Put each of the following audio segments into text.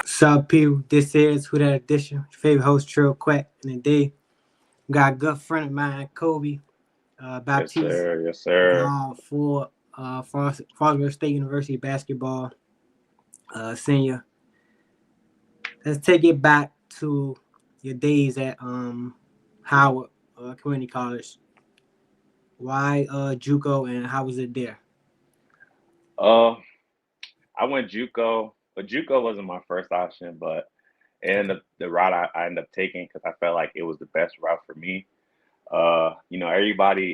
Sup, people? This is WhoThat Edition. Your favorite host, Trill Quack. And today, we got a good friend of mine, Koby, Yes, Baptiste, sir. Yes, sir. for Frostburg State University basketball senior. Let's take it back to your days at Howard Community College. Why JUCO and how was it there? Uh, I went JUCO, but JUCO wasn't my first option, but and Okay. the route I ended up taking because I felt like it was the best route for me.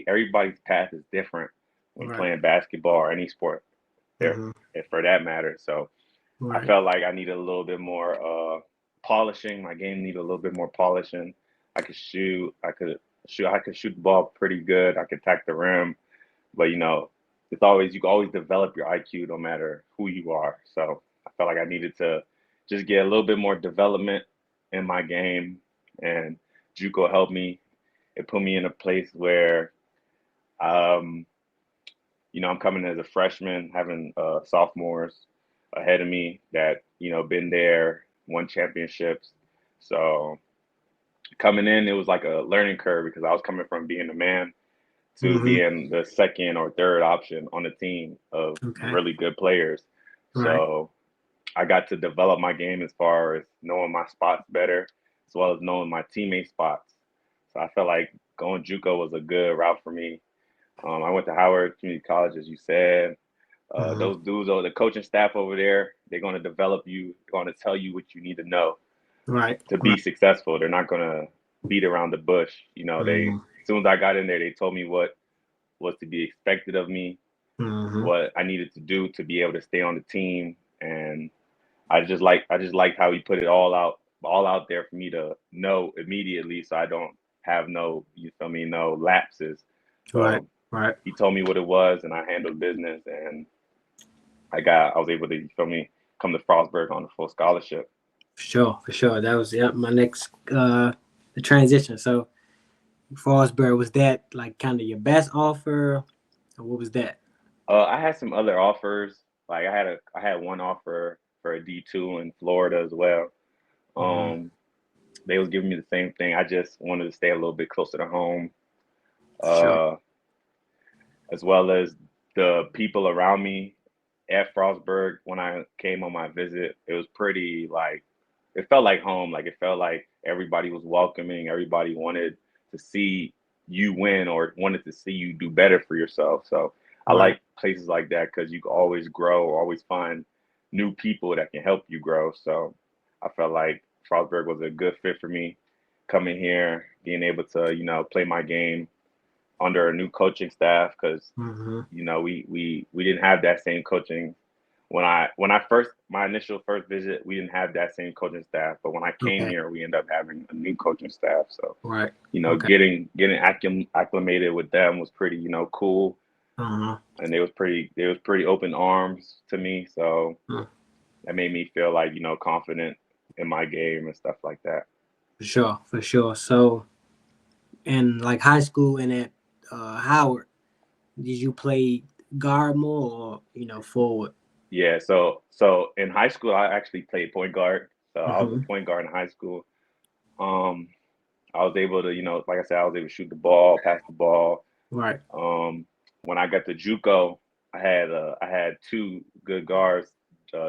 Everybody's path is different when Right. playing basketball or any sport, there, Mm-hmm. if for that matter. So I Right. felt like I needed a little bit more polishing. My game needed a little bit more polishing. I could shoot. I could shoot the ball pretty good. I could attack the rim. But it's always you can always develop your IQ no matter who you are. So I felt like I needed to just get a little bit more development in my game, and JUCO helped me. It put me in a place where um, I'm coming as a freshman, having sophomores ahead of me that been there, won championships. So coming in, it was like a learning curve because I was coming from being a man to Mm-hmm. being the second or third option on the team of Okay. really good players. Right. So I got to develop my game as far as knowing my spots better, as well as knowing my teammates' spots. So I felt like going JUCO was a good route for me. I went to Howard Community College, as you said. Mm-hmm. Those dudes, the coaching staff over there, they're going to develop you. They're going to tell you what you need to know Right. to be Right. successful. They're not going to beat around the bush. They Mm-hmm. as soon as I got in there, they told me what was to be expected of me, Mm-hmm. what I needed to do to be able to stay on the team, and I just liked how he put it all out there for me to know immediately, so I don't have no you feel me no lapses. Right. So Right. he told me what it was, and I handled business, and I was able to you feel me come to Frostburg on a full scholarship. For sure. For sure. That was my next the transition. So Frostburg, was that like kind of your best offer, or what was that? I had some other offers. Like I had one offer for a D2 in Florida as well. Mm-hmm. Um, they was giving me the same thing. I just wanted to stay a little bit closer to home, For sure. uh, as well as the people around me at Frostburg. When I came on my visit, it was pretty like it felt like home. Like it felt like everybody was welcoming. Everybody wanted to see you win or wanted to see you do better for yourself. So I Right. like places like that because you can always grow or always find new people that can help you grow. So I felt like Frostburg was a good fit for me coming here, being able to, play my game under a new coaching staff because, Mm-hmm. we didn't have that same coaching when I first my initial first visit, we didn't have that same coaching staff. But when I came Okay. here, we ended up having a new coaching staff. So, Right. Okay. getting acclimated with them was pretty, cool. Uh-huh. And they was pretty open arms to me. So Mm. that made me feel like, confident in my game and stuff like that. For sure. For sure. So in like high school and at Howard, did you play guard more or forward? Yeah. So in high school, I actually played point guard. So I was a Mm-hmm. point guard in high school. Um, I was able to, like I said, I was able to shoot the ball, pass the ball. Right. Um, when I got to JUCO, I had two good guards,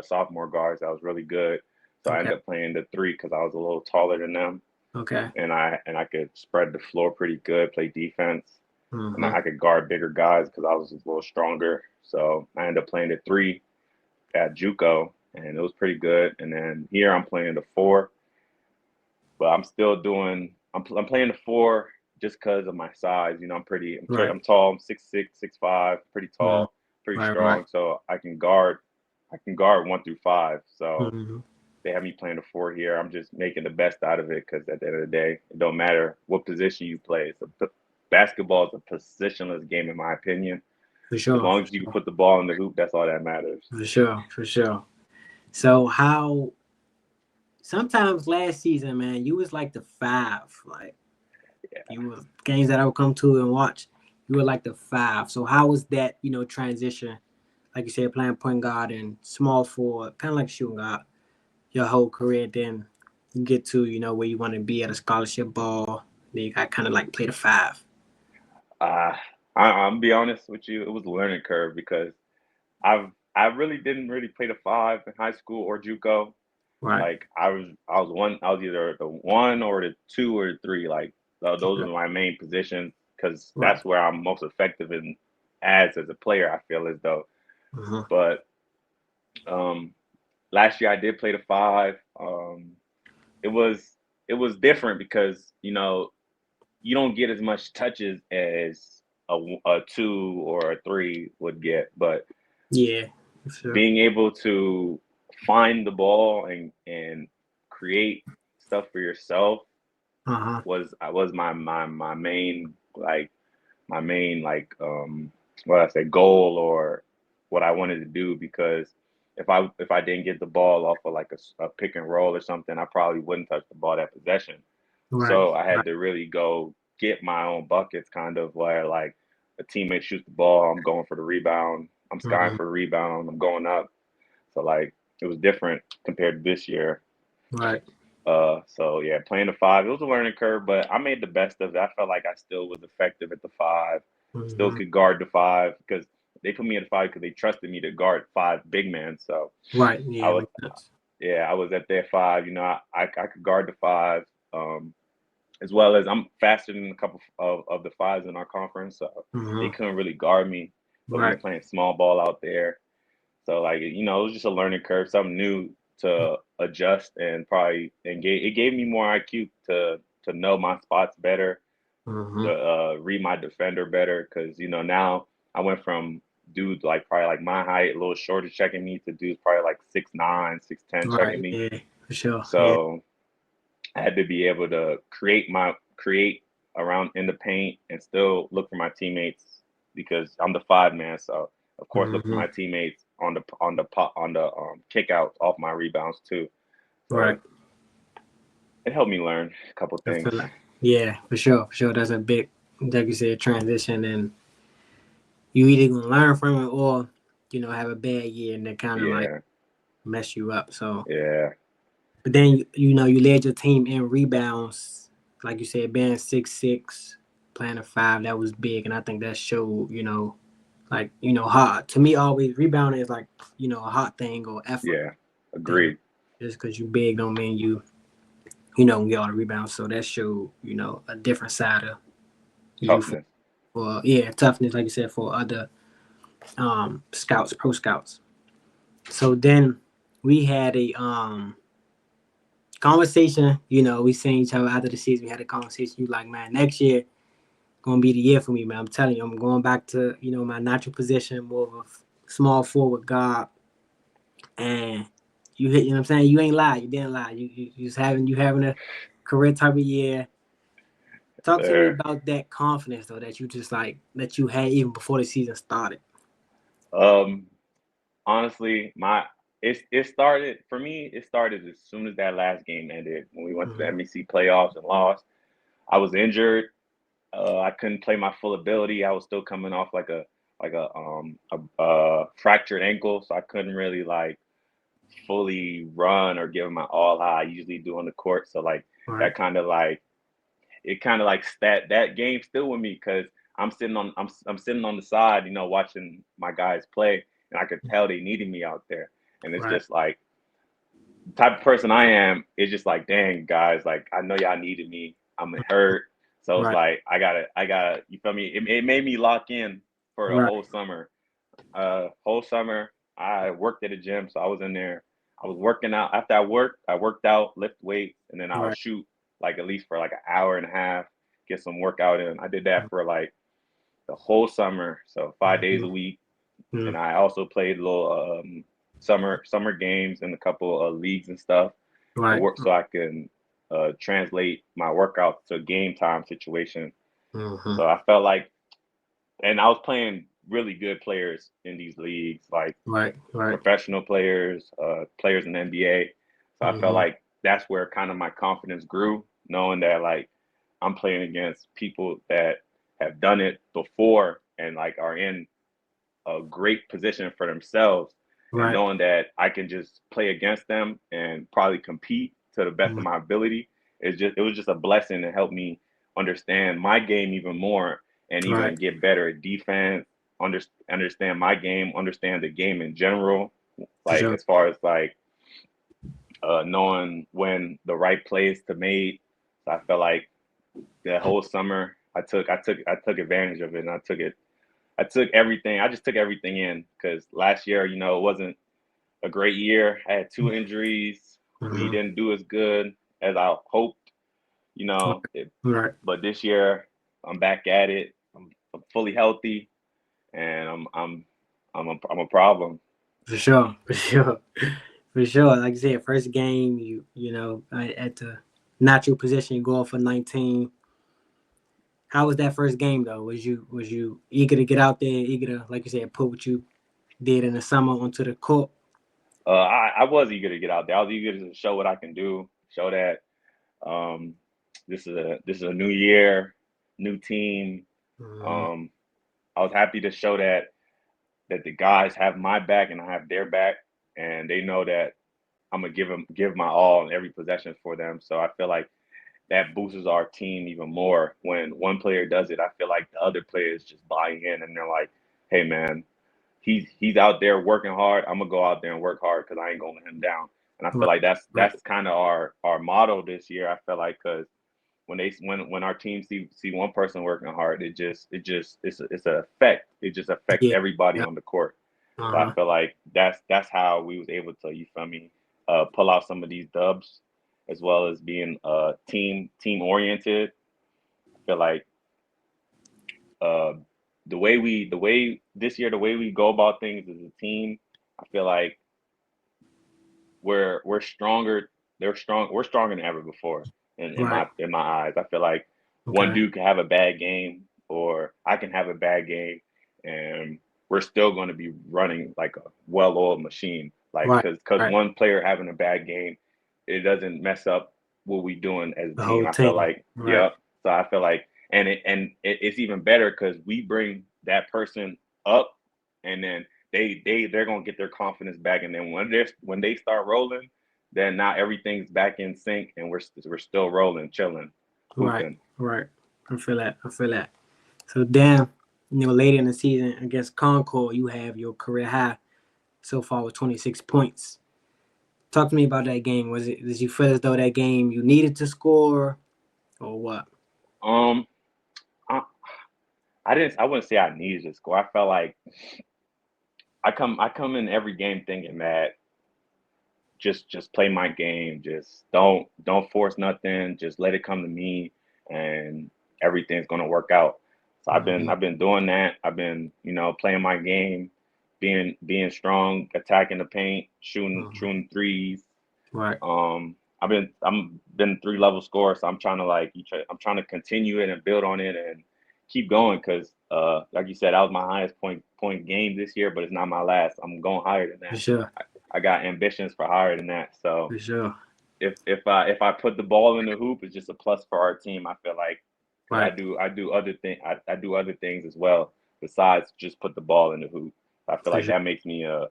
sophomore guards that was really good. So I Okay. ended up playing the three because I was a little taller than them, Okay. and I could spread the floor pretty good, play defense, and Mm-hmm. I could guard bigger guys because I was a little stronger. So I ended up playing the three at JUCO, and it was pretty good. And then here I'm playing the four, but I'm still doing. I'm playing the four just because of my size. Right. I'm tall. I'm 6'6", 6'5", pretty Mm. tall, pretty Right. Right. strong. So I can guard 1 through 5. So Mm-hmm. they have me playing the four here. I'm just making the best out of it because at the end of the day, it don't matter what position you play. Basketball is a positionless game, in my opinion. For As sure. long For as you can sure. put the ball in the hoop, that's all that matters. For sure. For sure. So how sometimes last season, man, you was like the five. Like Yeah. you was games that I would come to and watch. You were like the five. So how was that, transition like you said, playing point guard and small forward, kind of like shooting guard, your whole career. Then you get to where you want to be at a scholarship ball. Then you got kind of like play the five. Uh, I'm be honest with you, it was a learning curve because I really didn't really play the five in high school or JUCO. Right. Like I was either the one or the two or the three. Like those Okay. are my main positions because Right. that's where I'm most effective in as a player. I feel as though, Uh-huh. but um, last year I did play the five. It was it was different because you don't get as much touches as a two or a three would get, but Yeah. For sure. being able to find the ball and create stuff for yourself Uh-huh. was my main what I say goal or what I wanted to do because if I didn't get the ball off of like a pick and roll or something, I probably wouldn't touch the ball that possession. Right. So I had Right. to really go get my own buckets, kind of where like a teammate shoots the ball, I'm going for the rebound, I'm skying Uh-huh. for the rebound, I'm going up. So like it was different compared to this year. Right. So yeah, playing the five, it was a learning curve, but I made the best of it. I felt like I still was effective at the five, still Mm-hmm. could guard the five because they put me at the five because they trusted me to guard five big men. So Right. I Yeah. was, Makes sense. yeah, I was at their five. I could guard the five, as well as I'm faster than a couple of the fives in our conference. So they Uh-huh. couldn't really guard me, put me Right. playing small ball out there. So like it was just a learning curve, something new to adjust and probably it gave me more IQ to know my spots better, to Uh-huh. read my defender better. Because now I went from dudes like probably like my height, a little shorter checking me to dudes probably like 6'9", 6'10" checking Right. me. Yeah. For sure. Yeah. So I had to be able to create around in the paint and still look for my teammates because I'm the five man. So of course look for Mm-hmm. my teammates on the kick outs off my rebounds too. Right. So it helped me learn a couple I feel things. like, yeah, for sure, for sure. That's a big, like you said, transition, and you either gonna learn from it or, have a bad year and that kind of like Yeah, mess you up. So, yeah, but then you led your team in rebounds, like you said, being 6'6", playing a five, that was big, and I think that showed, like hard to me. Always rebounding is like a hot thing or effort yeah. thing. Agreed. Just because you big don't mean can get all the rebounds. So that showed a different side of you Toughness. for yeah, toughness, like you said, for other scouts, pro scouts. So then we had a conversation. We seen each other after the season. We had a conversation. You like, man, next year gonna be the year for me, man. I'm telling you, I'm going back to my natural position, more of a small forward guard. And you hit, you know what I'm saying? You ain't lie. You didn't lie. You just having a career type of year. Talk to me There. about that confidence though that you just like that you had even before the season started. Um, honestly, it started for me. It started as soon as that last game ended when we went to the Mm-hmm. MEC playoffs and lost. I was injured. I couldn't play my full ability. I was still coming off like a fractured ankle, so I couldn't really like fully run or give it my all I usually do on the court. So like Right. that kind of like it kind of like that game still with me because I'm sitting on the side, watching my guys play, and I could tell they needed me out there. And it's Right. just like the type of person I am. It's just like, dang guys, like I know y'all needed me. I'm hurt, so it's Right. like I gotta. You feel me? It made me lock in for the Right. whole summer. Whole summer I worked at a gym, so I was in there. I was working out. After I worked out, lift weights, and then I would Right. shoot like at least for like an hour and a half, get some workout in. I did that for like the whole summer, so 5 days Mm-hmm. a week. Mm-hmm. And I also played little summer games in a couple of leagues and stuff to Right. work so I can translate my workouts to a game time situation. Mm-hmm. So I felt like, and I was playing really good players in these leagues, like Right. Right. professional players, players in the NBA. So I felt Mm-hmm. like that's where kind of my confidence grew, knowing that like I'm playing against people that have done it before and like are in a great position for themselves, and Right. knowing that I can just play against them and probably compete to the best of Mm, my ability, it was just a blessing to help me understand my game even more and right. even get better at defense, under, understand my game, understand the game in general, For like sure. as far as like knowing when the right plays to make. So I felt like that whole summer I took advantage of it, and I took everything. I just took everything in because last year, it wasn't a great year. I had two injuries. We Mm-hmm. didn't do as good as I hoped, Right. it, Right. but this year I'm back at it. I'm fully healthy, and I'm a problem. For sure. For sure. For sure. Like I said, first game, at the natural position, you go off for 19. How was that first game though? Was you eager to get out there, eager to, like you said, put what you did in the summer onto the court? I was eager to get out there. I was eager to show what I can do, show that um, this is a new year, new team. Mm-hmm. Um, I was happy to show that the guys have my back and I have their back, and they know that I'm gonna give my all in every possession for them. So I feel like that boosts our team even more. When one player does it, I feel like the other players just buy in and they're like, "Hey, man, he's out there working hard. I'm gonna go out there and work hard because I ain't gonna let him down." And I feel Right. like that's Right. that's kind of our motto this year. I feel like because when our team see one person working hard, it's an effect. It just affects Yeah. everybody Yeah. on the court. So I Uh-huh. feel like that's how we was able to, you feel me, pull out some of these dubs, as well as being team oriented. I feel like uh, the way this year, the way we go about things as a team, I feel like we're stronger. We're stronger than ever before. In Right. my eyes, I feel like one Okay. dude can have a bad game, or I can have a bad game, and we're still going to be running like a well-oiled machine. Like Right. because Right. one player having a bad game, it doesn't mess up what we doing as a The team. whole I feel team. like, Right. yeah. So I feel like, it's even better because we bring that person up, and then they're gonna get their confidence back, and then when they start rolling, then now everything's back in sync, and we're still rolling, chilling, Right. hooping. Right. I feel that. I feel that. So damn, later in the season against Concord, you have your career high so far with 26 points. Talk to me about that game. Did you feel as though that game you needed to score or what? Um, I, I wouldn't say I needed to score. I felt like I come in every game thinking that just play my game, just don't force nothing, just let it come to me, and everything's gonna work out. So I've been Mm-hmm. I've been doing that. I've been, playing my game, being strong, attacking the paint, Mm-hmm. shooting threes. Right. I'm been 3 level scorer, so I'm trying to I'm trying to continue it and build on it and keep going because like you said, that was my highest point game this year, but it's not my last. I'm going higher than For that. sure. I got ambitions for higher than that. So For sure. if I put the ball in the hoop, it's just a plus for our team. I feel like because Right. I do other things as well besides just put the ball in the hoop. I feel For like sure. that makes me a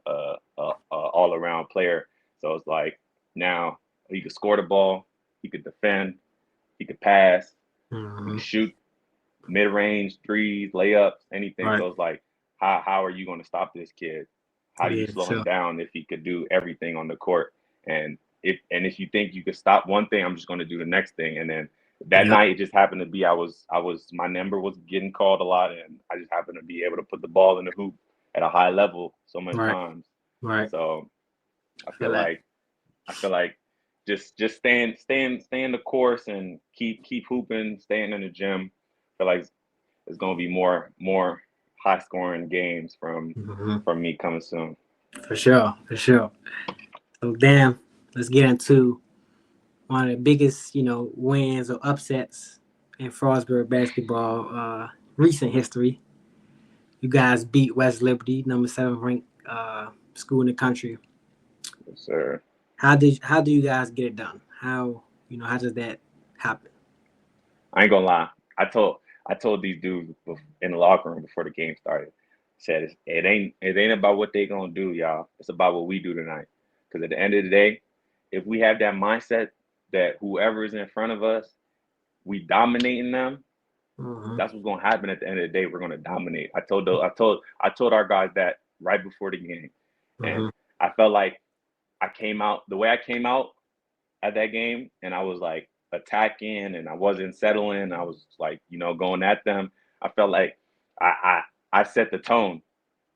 all around player. So it's like now he could score the ball, he could defend, he could pass, he Mm-hmm. could shoot mid range threes, layups, anything. Right. So it's like how are you going to stop this kid? How do you Yeah. For slow him sure. down if he could do everything on the court? And if you think you could stop one thing, I'm just going to do the next thing. And then that Yep. night it just happened to be I was my number was getting called a lot, and I just happened to be able to put the ball in the hoop at a high level so many Right. times. Right. So I I feel feel that. like I feel like just staying the course and keep hooping, staying in the gym. I feel like it's gonna be more high scoring games Mm-hmm. from me coming soon. For sure. For sure. So damn, let's get into one of the biggest, wins or upsets in Frostburg basketball recent history. You guys beat West Liberty, number 7 ranked school in the country. Yes, sir. How do you guys get it done? How does that happen? I ain't gonna lie. I told these dudes in the locker room before the game started. Said it ain't about what they gonna do, y'all. It's about what we do tonight. Because at the end of the day, if we have that mindset that whoever is in front of us, we dominating them, Mm-hmm. that's what's gonna happen at the end of the day. We're gonna dominate. I told our guys that right before the game, and Mm-hmm. I felt like I came out the way I came out at that game, and I was like attacking, and I wasn't settling. I was like, going at them. I felt like I I set the tone,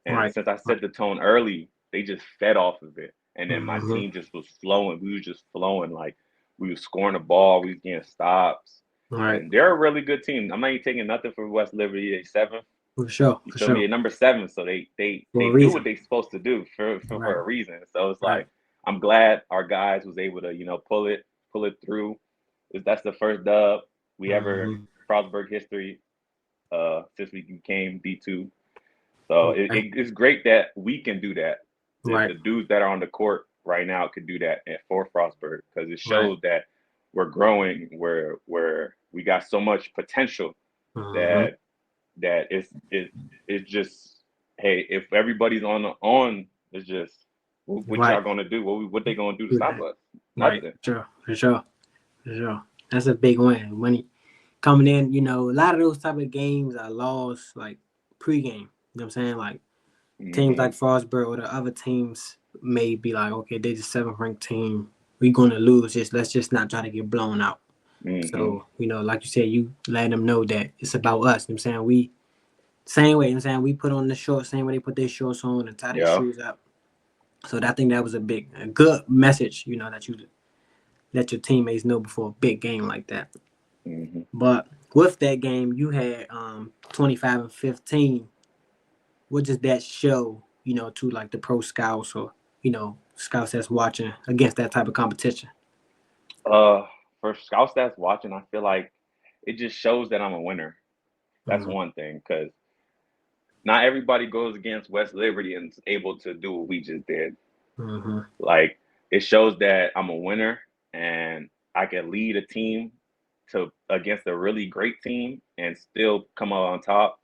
and Right. since I Right. set the tone early, they just fed off of it. And then my Mm-hmm. team just was flowing. We was just flowing. Like we was scoring the ball, we was getting stops. Right. And they're a really good team. I'm not even taking nothing from West Liberty. They seventh. For sure. You For feel me? sure. They're number seven, so they For a do what reason. they're supposed to do for Right. a reason. So it's Right. like I'm glad our guys was able to pull it through. That's the first dub we ever Mm-hmm. Frostburg history since we became D2. So Okay. it's great that we can do that. The Right. the dudes that are on the court right now could do that for Frostburg because it Right. shows that we're growing, where we got so much potential Mm-hmm. that it's just, hey, if everybody's on, it's just what Right. y'all gonna do? What they gonna do to Do stop that. us? Right. Nothing. Sure. For sure. For sure. That's a big win. When he coming in, a lot of those type of games are lost like pregame. You know what I'm saying? Like teams Hmm. like Frostburg or the other teams may be like, okay, they're the seventh ranked team. We're gonna lose. Let's just not try to get blown out. Hmm. So, like you said, you let them know that it's about us. You know what I'm saying? We same way, you know what I'm saying? We put on the shorts, same way they put their shorts on and tie their Yeah. shoes up. So I think that was a good message, that you let your teammates know before a big game like that. Hmm. But with that game, you had 25-15. What does that show, to like the pro scouts or scouts that's watching against that type of competition? Uh, for scouts that's watching, I feel like it just shows that I'm a winner. That's Mm-hmm. one thing, because not everybody goes against West Liberty and is able to do what we just did. Mm-hmm. Like it shows that I'm a winner and I can lead a team to against a really great team and still come out on top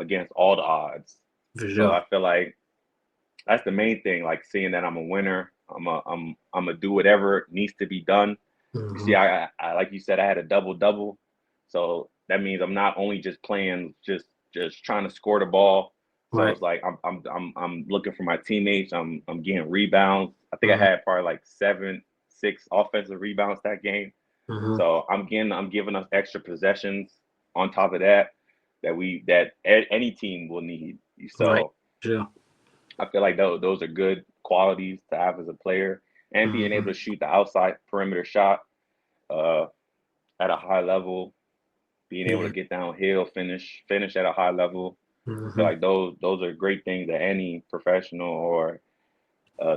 against all the odds. For So sure. I feel like that's the main thing. Like seeing that I'm a winner, I'm gonna do whatever needs to be done. You Mm-hmm. see, I like you said, I had a double double, so that means I'm not only just playing, just trying to score the ball. So Right. it's like I'm looking for my teammates. I'm getting rebounds. I think I Mm-hmm. had probably like 7, 6 offensive rebounds that game. Mm-hmm. So I'm giving us extra possessions on top of that any team will need. Right. So Sure. I feel like those are good qualities to have as a player, and being Mm-hmm. able to shoot the outside perimeter shot uh, at a high level, being able Yeah. to get downhill, finish at a high level. I feel Mm-hmm. like those are great things that any professional or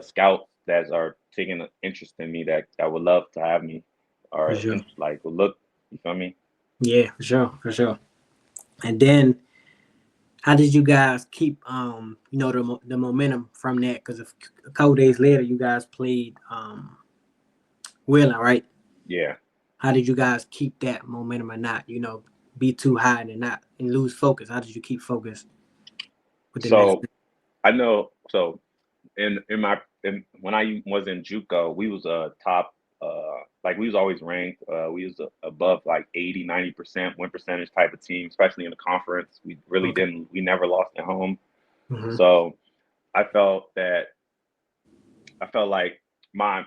scout that are taking an interest in me that would love to have me For or sure. like would look. You feel me? Yeah, for sure. For sure. And then how did you guys keep the momentum from that? Because a couple days later, you guys played Wheeling, right? Yeah. How did you guys keep that momentum and not be too high and lose focus? How did you keep focus with the next So thing? I know. So when I was in JUCO, we was a top like we was always ranked. We was above like 80, 90% win percentage type of team, especially in the conference. We really Okay. didn't. We never lost at home. Mm-hmm. So I felt that I felt like my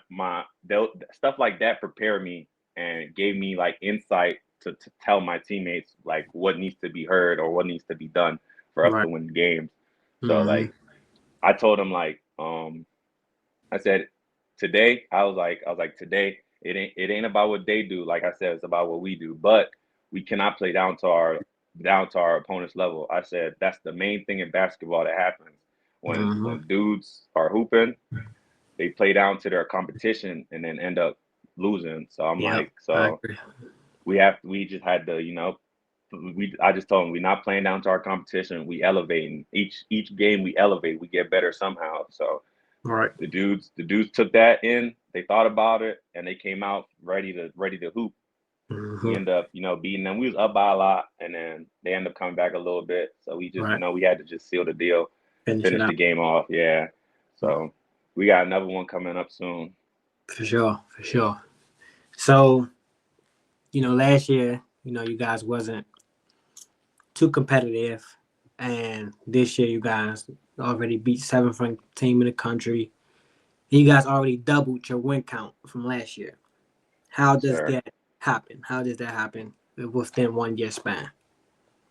stuff like that prepared me and gave me like insight to tell my teammates like what needs to be heard or what needs to be done for us Right. to win games. So Mm-hmm. like I told them like I said today I was like today it ain't about what they do. Like I said, it's about what we do. But we cannot play down to our opponent's level. I said that's the main thing in basketball that happens when Mm-hmm. when dudes are hooping, they play down to their competition and then end up losing. So I'm Yep. like, I so agree. we just had to, I just told them we're not playing down to our competition. We elevating each game. We elevate. We get better somehow. So Right. the dudes took that in. They thought about it and they came out ready to hoop. We Mm-hmm. end up, beating them. We was up by a lot, and then they end up coming back a little bit. So we just, Right. we had to just seal the deal, Finish it finish the out. game off. Yeah. So we got another one coming up soon. For sure. For sure. So, last year, you guys wasn't too competitive. And this year, you guys already beat seventh ranked team in the country. You guys already doubled your win count from last year. How Yes, does sir. that happen? How does that happen within 1 year span?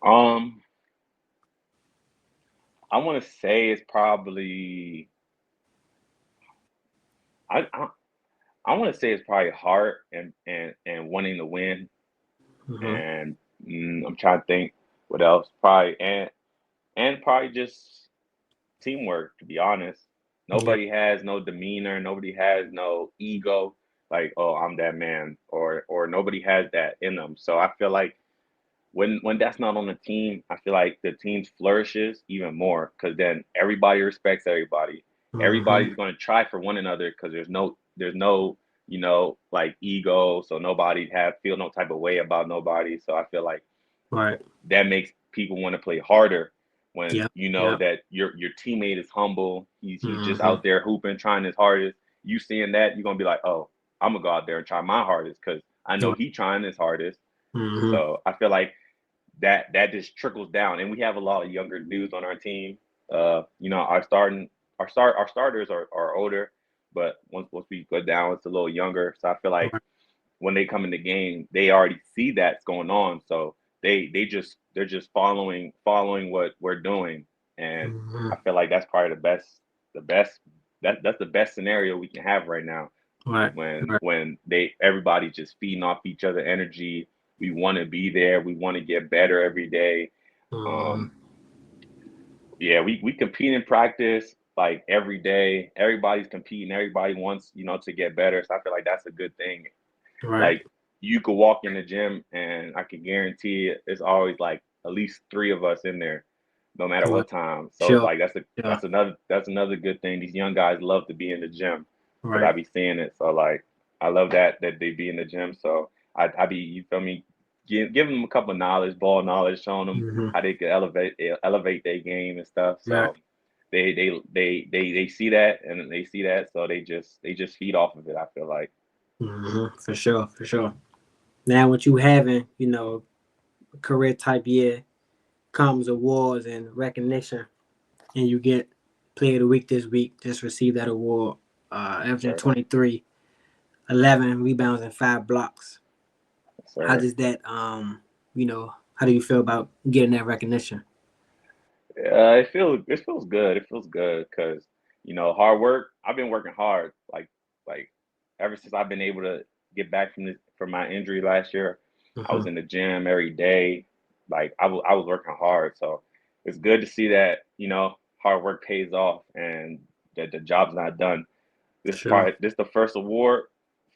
Um, I want to say it's probably I I, I want to say it's probably heart and wanting to win, Mm-hmm. and I'm trying to think what else. Probably and probably just teamwork. To be honest, Yeah. nobody has no demeanor. Nobody has no ego. Like, oh, I'm that man, or nobody has that in them. So I feel like when that's not on the team, I feel like the team flourishes even more because then everybody respects everybody. Mm-hmm. Everybody's going to try for one another because there's no like ego, so nobody have feel no type of way about nobody. So I feel like Right. that makes people want to play harder when Yep. you know Yep. that your teammate is humble. He's just Mm-hmm. out there hooping, trying his hardest. You seeing that, you're gonna be like, oh, I'm gonna go out there and try my hardest because I know Right. he trying his hardest. Mm-hmm. So I feel like that just trickles down, and we have a lot of younger dudes on our team. Our starters are older, but once we go down, it's a little younger. So I feel like Right. when they come in the game, they already see that's going on. So they're just following what we're doing, and Mm-hmm. I feel like that's probably the best that's the best scenario we can have right now Right. Right. when they everybody just feeding off each other energy. We want to be there. We want to get better every day. Mm-hmm. Um, yeah, we compete in practice like every day. Everybody's competing. Everybody wants to get better. So I feel like that's a good thing. Right. Like you could walk in the gym and I can guarantee it's always like at least three of us in there, no matter Right. what time. So it's Sure. like Sure. that's anotother good thing. These young guys love to be in the gym because I Right. be seeing it. So like I love that they be in the gym. So I be you feel me, giving them a couple of knowledge, ball knowledge, showing them Mm-hmm. how they could elevate their game and stuff. Right. So they see that and they see that, so they just feed off of it. I feel like. Mm-hmm. For sure. For sure. Now, what you having, career type year comes awards and recognition, and you get Player of the Week this week. Just received that award, averaging Sir. 23, 11 rebounds and 5 blocks. How Sir. does that, how do you feel about getting that recognition? It feels good. It feels good because hard work. I've been working hard, like ever since I've been able to get back from my injury last year. I Mm-hmm. was in the gym every day. Like I was working hard, so it's good to see that hard work pays off and that the job's not done. Sure. This the first award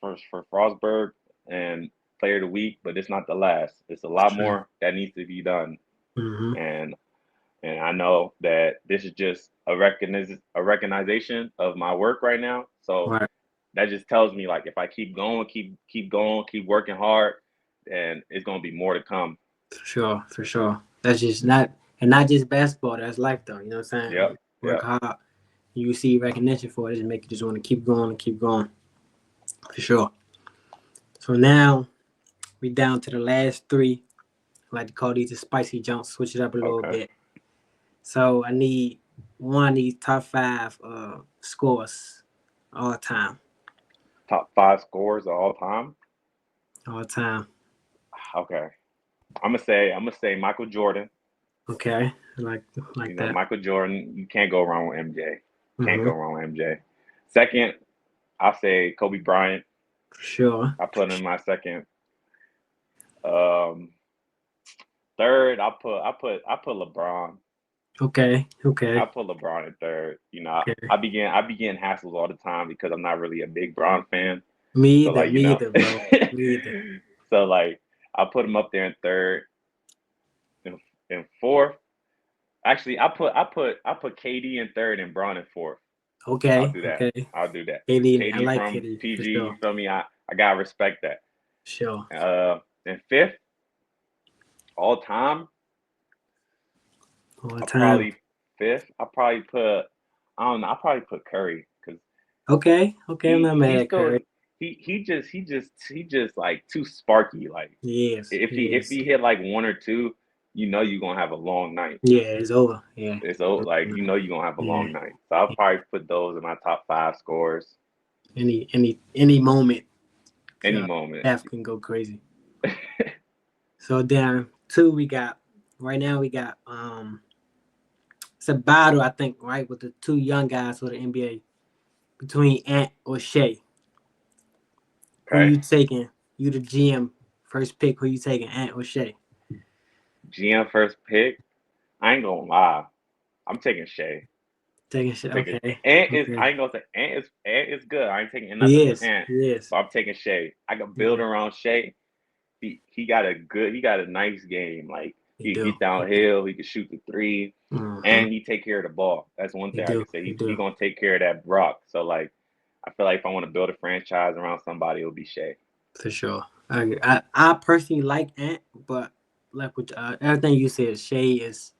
for Frostburg and Player of the Week, but it's not the last. It's a lot Sure. more that needs to be done, Mm-hmm. and I know that this is just a recognition of my work right now. So Right. that just tells me like if I keep going, keep going, keep working hard, then it's gonna be more to come. For sure. For sure. That's just not, and not just basketball. That's life, though. You know what I'm saying? Yep, Work yep, hard. You see recognition for it, it just make you just want to keep going and keep going. For sure. So now we down to the last three. I like to call these the spicy jumps. Switch it up a little okay. bit. So I need one of these top five scores all time. Top five scores of all time. All time. Okay, I'm gonna say Michael Jordan. Okay. I like that. Michael Jordan. You can't go wrong with MJ. Can't Mm-hmm. go wrong with MJ. Second, I'll say Kobe Bryant. For sure. I put him in my second. Um, Third, I put LeBron. Okay. I Okay. put LeBron in third. Okay. I be getting hassles all the time because I'm not really a big Bron fan. Me So either. like Me either, bro. Me either. so like I put him up there in third. In fourth, actually I put KD in third and Bron in fourth. I'll Okay. do that. Okay. I'll do that. KD. I KD like from KD for PG. You sure. feel me? I gotta respect that. Sure. And fifth, all time, All I'll time. probably fifth. I'll probably put I don't know. I'll probably put Curry because Okay. Okay. I'm not mad he's at still Curry. he just like too sparky. Like Yes. if Yes. he hit like one or two, you're gonna have a long night. Yeah. It's over. Yeah. It's like you're gonna have a Yeah. long night. So I'll probably put those in my top five scores. Any moment, Any moment. Steph can go crazy. So then two we got right now we got it's a battle I think right with the two young guys for the NBA between Ant or Shea. Who Okay. you taking? You the GM first pick. Who you taking? Ant or Shea? GM first pick. I ain't gonna lie. I'm taking Shea. Taking Shea. Taking Okay. Ant is Okay. I ain't gonna say Ant is good. I ain't taking nothing He from is. Ant, He is. but I'm taking Shea. I can build Yeah. around Shea. He got a nice game. Like He he can do. get downhill, he can shoot the three, Mm-hmm. and he take care of the ball. That's one He thing I do. can say. He He do. gonna take care of that rock. So like I feel like if I want to build a franchise around somebody, it'll be Shea. For sure. I personally like Ant, but like with everything you said, Shea is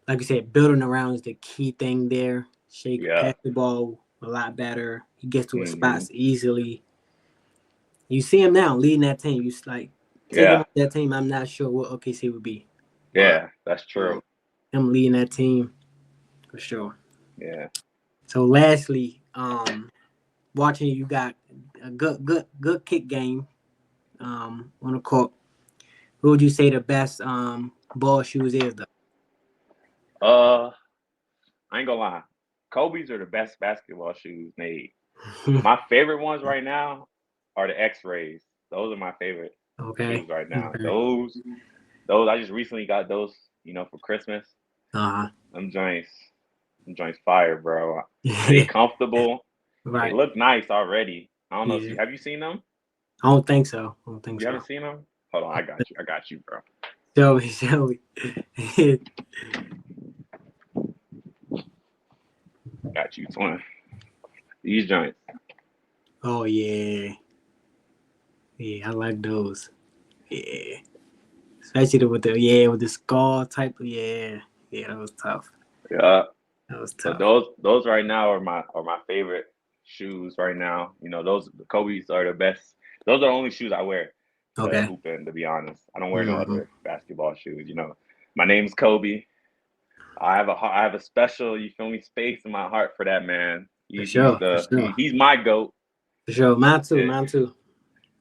like you said, building around is the key thing there. Shea can Yeah. pass the ball a lot better. He gets to his Hmm. spots easily. You see him now leading that team. You like take him Yeah. off that team. I'm not sure what OKC would be, but Yeah. That's true. him leading that team for sure. Yeah. So lastly, watching you got a good kick game on the court. Who would you say the best ball shoes is though? Uh, I ain't gonna lie. Kobe's are the best basketball shoes made. My favorite ones right now are the X-rays. Those are my favorite Okay. shoes right now. Okay. Those I just recently got those, for Christmas. Uh Them joints, them joints fire, bro. They huh. comfortable. They Right. look nice already. I don't know if Yeah. have you seen them? I don't think so. I don't think You so. haven't seen them? Hold on, I got you. I got you, bro. Show me. Show me. Got you, twin. These joints. Oh yeah. Yeah, I like those. Yeah. Especially with the skull type. Yeah. Yeah, that was tough. Yeah. That was So tough. those right now are my favorite shoes right now. Those the Kobe's are the best. Those are the only shoes I wear to Okay. hoop in. To be honest, I don't wear no Mm-hmm. other basketball shoes. My name's Kobe. I have a special, you feel me, space in my heart for that man. For sure. For sure. He's my goat. For sure. Mine too. Yeah, Mine too.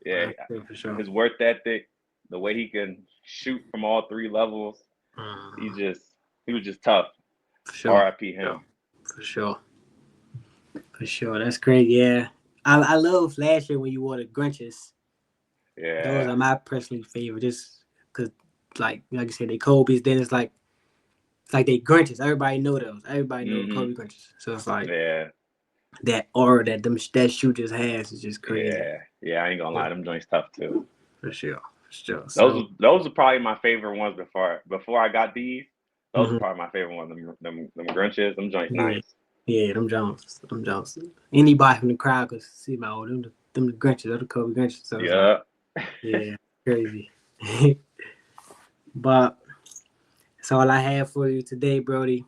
yeah. Mine too. For sure. His work ethic, the way he can shoot from all three levels, he Mm-hmm. just he was just tough. For sure. R.I.P. For him. sure. For sure. That's great. Yeah. I love last year when you wore the Grinches. Those Yeah. are my personally favorite, just because, like you said, they Kobe's. Then it's like they Grinches. Everybody know those. Everybody know Hmm. Kobe Grinches. So it's like Yeah. that aura that shoe just has is just crazy. Yeah. Yeah. I ain't gonna lie, Yeah, them joints tough too. for sure, for sure. So Those are probably my favorite ones before I got these. Those are mhm, probably my favorite ones. Them Grinches, them joints yeah, nice. yeah, them Jones. Anybody from the crowd could see my old them the Grinches, or the Kobe Grinches. So it's like Yeah. yeah, crazy. But that's all I have for you today, Brody.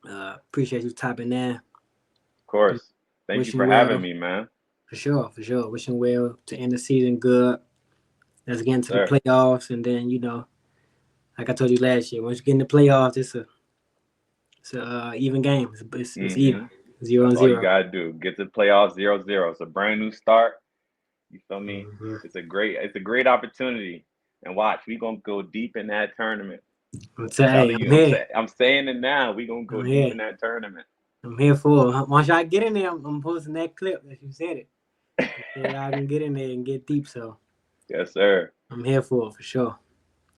Appreciate you topping in. Of course. Thank you Wishing for having well. me, man. For sure, for sure. Wishing well to end the season good. Let's get Yes, into the sir. playoffs, and then like I told you last year, once you get in the playoffs, it's a even game. It's even Hmm. 0 That's and all you 0. gotta do. Get to the playoffs 0-0. It's a brand new start. You feel me? Mm-hmm. It's a great opportunity. And watch, we gonna go deep in that tournament. I'm I'm saying, telling I'm you, here. I'm saying it now. We gonna go I'm deep here. in that tournament. I'm here for it. Once I get in there, I'm posting that clip that you said it. You said I can get in there and get deep, so Yes, sir. I'm here for it for sure.